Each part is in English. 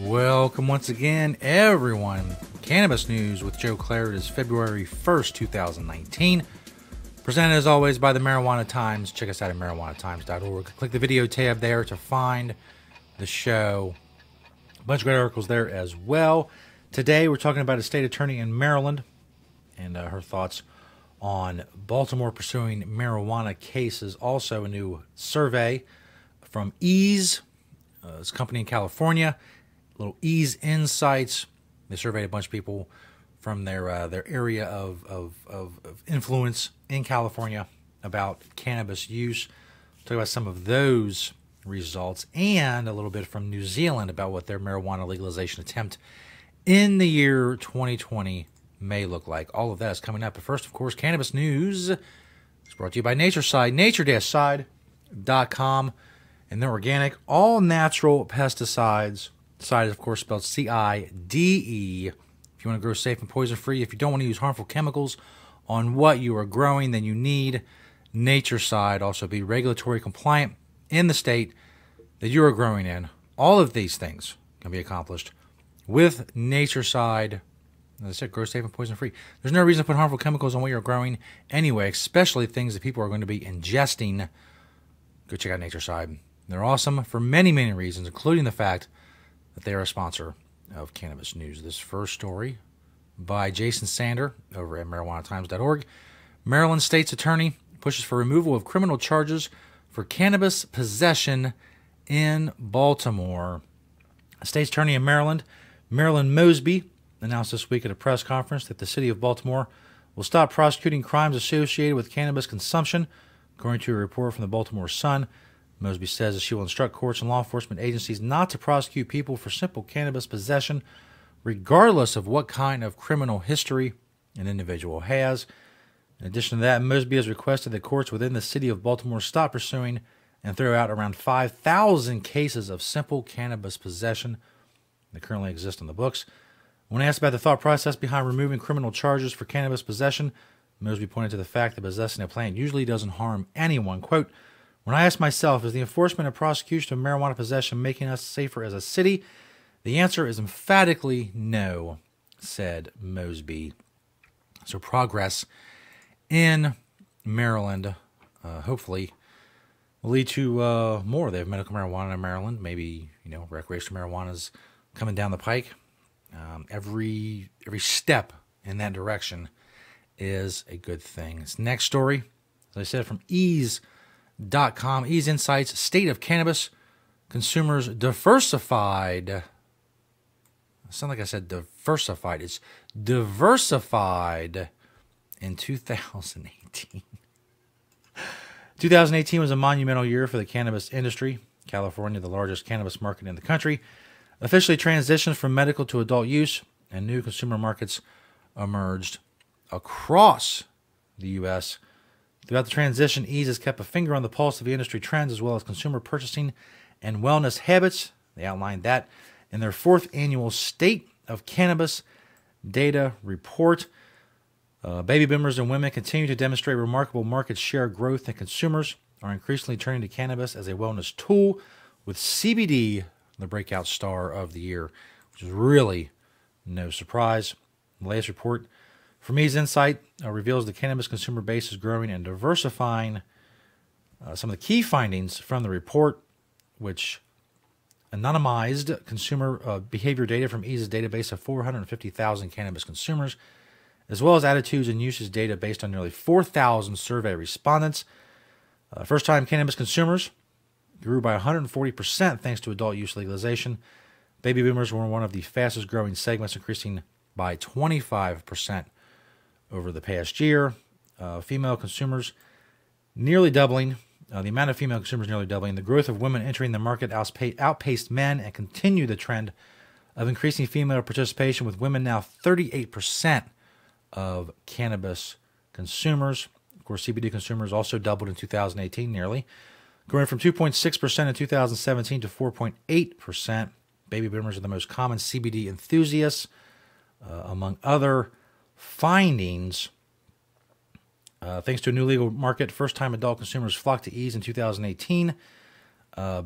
Welcome once again, everyone. Cannabis News with Joe Klare. It is February 1st, 2019. Presented as always by the Marijuana Times. Check us out at marijuanatimes.org. Click the video tab there to find the show. A bunch of great articles there as well. Today we're talking about a state attorney in Maryland and her thoughts on Baltimore pursuing marijuana cases. Also a new survey from Eaze, this company in California. Little Eaze Insights. They surveyed a bunch of people from their area of influence in California about cannabis use. Talk about some of those results and a little bit from New Zealand about what their marijuana legalization attempt in the year 2020 may look like. All of that is coming up. But first, of course, Cannabis News is brought to you by Natureside, nature-side.com, and they're organic, all natural pesticides. Side is, of course, spelled C-I-D-E. If you want to grow safe and poison-free, if you don't want to use harmful chemicals on what you are growing, then you need Natureside. Also be regulatory compliant in the state that you are growing in. All of these things can be accomplished with Natureside. As I said, grow safe and poison-free. There's no reason to put harmful chemicals on what you're growing anyway, especially things that people are going to be ingesting. Go check out Natureside. They're awesome for many, many reasons, including the fact that they are a sponsor of Cannabis News. This first story by Jason Sander over at marijuanatimes.org. Maryland State's attorney pushes for removal of criminal charges for cannabis possession in Baltimore. A state's attorney in Maryland, Marilyn Mosby, announced this week at a press conference that the city of Baltimore will stop prosecuting crimes associated with cannabis consumption, according to a report from the Baltimore Sun. Mosby says that she will instruct courts and law enforcement agencies not to prosecute people for simple cannabis possession, regardless of what kind of criminal history an individual has. In addition to that, Mosby has requested that courts within the city of Baltimore stop pursuing and throw out around 5,000 cases of simple cannabis possession that currently exist on the books. When asked about the thought process behind removing criminal charges for cannabis possession, Mosby pointed to the fact that possessing a plant usually doesn't harm anyone. Quote, "When I ask myself, is the enforcement and prosecution of marijuana possession making us safer as a city? The answer is emphatically no," said Mosby. So progress in Maryland, hopefully, will lead to more. They have medical marijuana in Maryland. Maybe, recreational marijuana is coming down the pike. Every step in that direction is a good thing. This next story, as I said, from Eaze.com. Eaze Insights, State of Cannabis. Consumers diversified. It sounds like I said diversified. It's diversified in 2018. 2018 was a monumental year for the cannabis industry. California, the largest cannabis market in the country, officially transitioned from medical to adult use, and new consumer markets emerged across the U.S. Throughout the transition, Eaze has kept a finger on the pulse of the industry trends as well as consumer purchasing and wellness habits. They outlined that in their fourth annual State of Cannabis Data Report. Baby boomers and women continue to demonstrate remarkable market share growth, and consumers are increasingly turning to cannabis as a wellness tool, with CBD the breakout star of the year, which is really no surprise. The latest report from Eaze Insight reveals the cannabis consumer base is growing and diversifying. Some of the key findings from the report, which anonymized consumer behavior data from Eaze's database of 450,000 cannabis consumers, as well as attitudes and usage data based on nearly 4,000 survey respondents. First-time cannabis consumers grew by 140% thanks to adult use legalization. Baby boomers were one of the fastest-growing segments, increasing by 25% over the past year. Female consumers nearly doubling. The amount of female consumers nearly doubling. The growth of women entering the market outpaced men and continued the trend of increasing female participation, with women now 38% of cannabis consumers. Of course, CBD consumers also doubled in 2018 nearly, growing from 2.6% in 2017 to 4.8%. Baby boomers are the most common CBD enthusiasts. Among other findings, thanks to a new legal market, first-time adult consumers flocked to Eaze in 2018.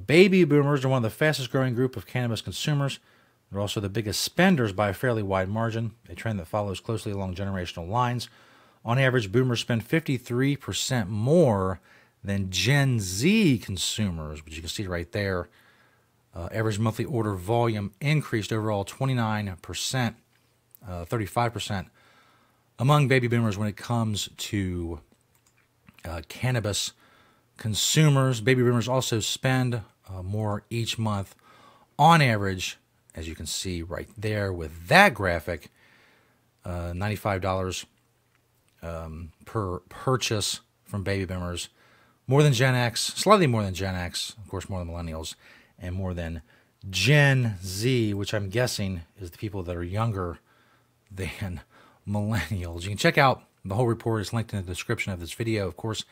Baby boomers are one of the fastest-growing group of cannabis consumers, They're also the biggest spenders by a fairly wide margin, a trend that follows closely along generational lines. On average, boomers spend 53% more than Gen Z consumers, which you can see right there. Average monthly order volume increased overall 29%, 35% among baby boomers when it comes to cannabis consumers. Baby boomers also spend more each month on average, as you can see right there with that graphic, $95 per purchase from baby boomers. More than Gen X, slightly more than Gen X, of course more than millennials, and more than Gen Z, which I'm guessing is the people that are younger than millennials. You can check out the whole report. It's linked in the description of this video, of course,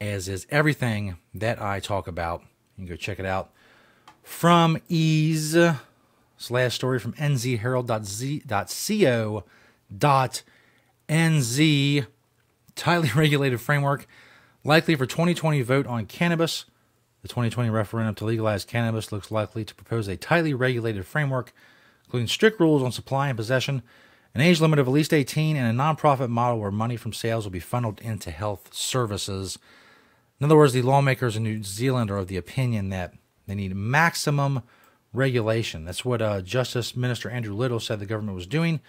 as is everything that I talk about. You can go check it out from Eaze. This last story from nzherald.co.nz. Tightly regulated framework likely for 2020 vote on cannabis. The 2020 referendum to legalize cannabis looks likely to propose a tightly regulated framework, including strict rules on supply and possession, an age limit of at least 18, and a nonprofit model where money from sales will be funneled into health services. In other words, the lawmakers in New Zealand are of the opinion that they need maximum regulation. That's what Justice Minister Andrew Little said the government was doing.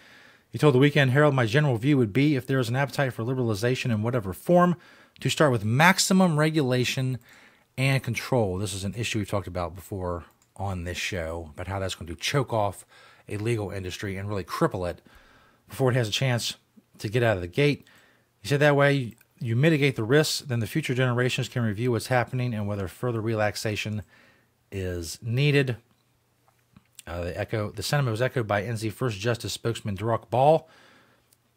He told the Weekend Herald, "My general view would be, if there is an appetite for liberalization in whatever form, to start with maximum regulation and control." This is an issue we've talked about before on this show, about how that's going to choke off a legal industry and really cripple it before it has a chance to get out of the gate. He said that way you mitigate the risks, then the future generations can review what's happening and whether further relaxation is needed. The sentiment was echoed by NZ First Justice spokesman Durok Ball,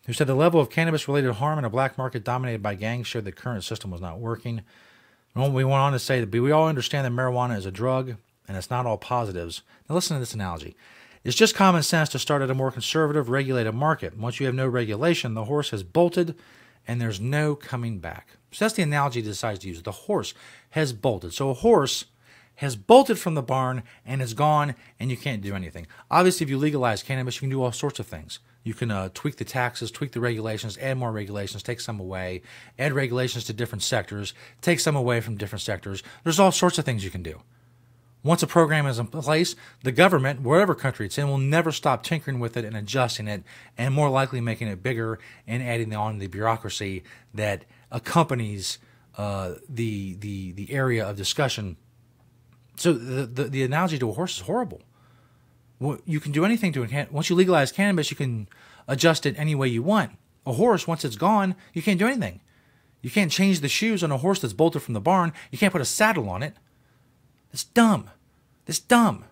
who said the level of cannabis-related harm in a black market dominated by gangs showed the current system was not working. And we went on to say that we all understand that marijuana is a drug, and it's not all positives. Now listen to this analogy. It's just common sense to start at a more conservative, regulated market. Once you have no regulation, the horse has bolted, and there's no coming back. So that's the analogy he decides to use. The horse has bolted. So a horse has bolted from the barn and is gone, and you can't do anything. Obviously, if you legalize cannabis, you can do all sorts of things. You can tweak the taxes, tweak the regulations, add more regulations, take some away, add regulations to different sectors, take some away from different sectors. There's all sorts of things you can do. Once a program is in place, the government, wherever country it's in, will never stop tinkering with it and adjusting it, and more likely making it bigger and adding on the bureaucracy that accompanies the area of discussion. So the analogy to a horse is horrible. Well, you can do anything to enhance. Once you legalize cannabis, you can adjust it any way you want. A horse, once it's gone, you can't do anything. You can't change the shoes on a horse that's bolted from the barn. You can't put a saddle on it. It's dumb. It's dumb.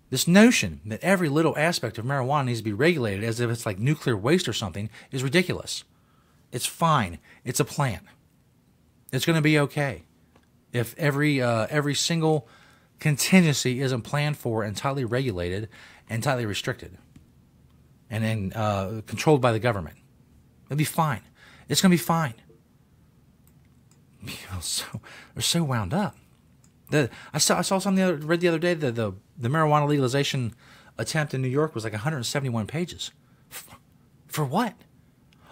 This notion that every little aspect of marijuana needs to be regulated as if it's like nuclear waste or something is ridiculous. It's fine. It's a plan. It's going to be okay. If every single contingency isn't planned for and tightly regulated and tightly restricted and then controlled by the government, it'll be fine. It's going to be fine. They're so wound up. I saw something read the other day that the marijuana legalization attempt in New York was like 171 pages. For what?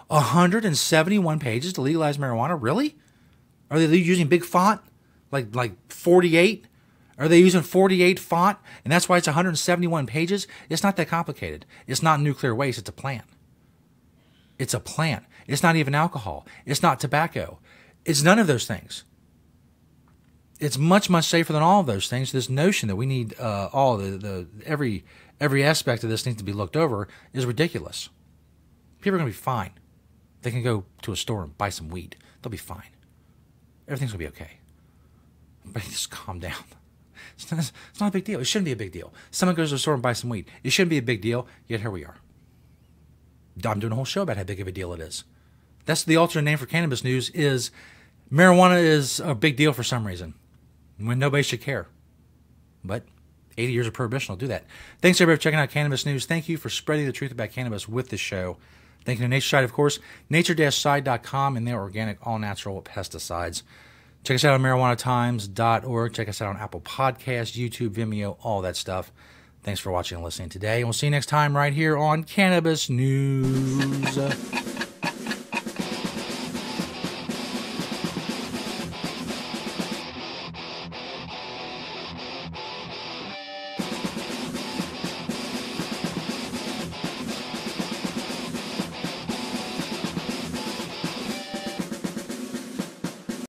171 pages to legalize marijuana? Really? Are they using big font? Like 48? Are they using 48 font? And that's why it's 171 pages? It's not that complicated. It's not nuclear waste. It's a plant. It's a plant. It's not even alcohol. It's not tobacco. It's none of those things. It's much, much safer than all of those things. This notion that we need every aspect of this needs to be looked over is ridiculous. People are going to be fine. They can go to a store and buy some weed. They'll be fine. Everything's going to be okay. But just calm down. It's not a big deal. It shouldn't be a big deal. Someone goes to the store and buys some weed. It shouldn't be a big deal, yet here we are. I'm doing a whole show about how big of a deal it is. That's the alternate name for cannabis news is marijuana is a big deal for some reason, when nobody should care. But 80 years of prohibition will do that. Thanks, everybody, for checking out Cannabis News. Thank you for spreading the truth about cannabis with this show. Thank you to Nature Side, of course, nature-side.com, and their organic, all-natural pesticides. Check us out on marijuanatimes.org. Check us out on Apple Podcasts, YouTube, Vimeo, all that stuff. Thanks for watching and listening today, and we'll see you next time right here on Cannabis News.